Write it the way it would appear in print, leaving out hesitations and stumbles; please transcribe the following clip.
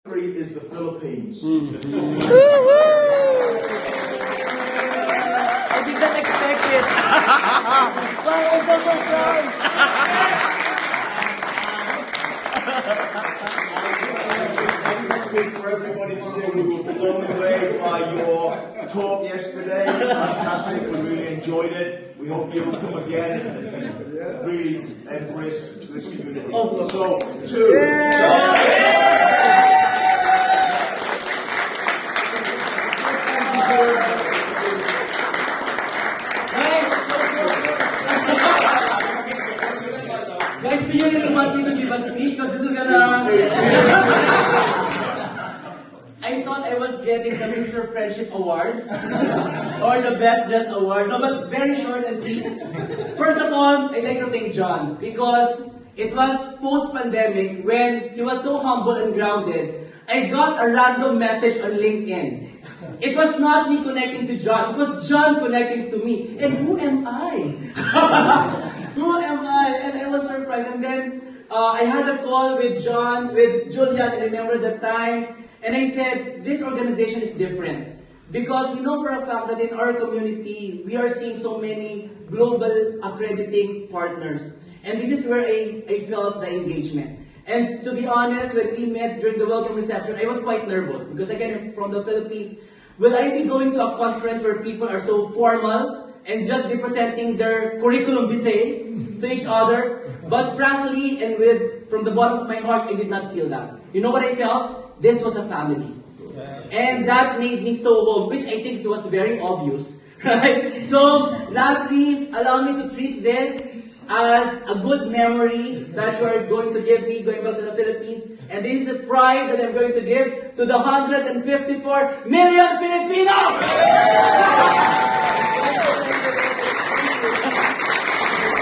Three is the Philippines. I did not expect it. Wow, I'm so surprised. I can speak for everybody to say we were blown away by your talk yesterday. Fantastic. We really enjoyed it. We hope you'll come again and really embrace this community. So, Guys, do you really want me to give a speech? Because this is gonna... I thought I was getting the Mr. Friendship Award or the Best Dress Award. No, but very short and sweet. First of all, I'd like to thank John because it was post-pandemic when he was so humble and grounded. I got a random message on LinkedIn. It was not me connecting to John. It was John connecting to me. And who am I? Who am I? And I was surprised. And then I had a call with John, with Julian, I remember the time. And I said, this organization is different. Because we know for a fact that in our community, we are seeing so many global accrediting partners. And this is where I felt the engagement. And to be honest, when we met during the welcome reception, I was quite nervous. Because again, from the Philippines, will I be going to a conference where people are so formal and just be presenting their curriculum vitae to each other? But frankly, and from the bottom of my heart, I did not feel that. You know what I felt? This was a family. And that made me so home, which I think was very obvious. Right? So, lastly, allow me to treat this as a good memory that you are going to give me going back to the Philippines. And this is a pride that I'm going to give to the 154 million Filipinos!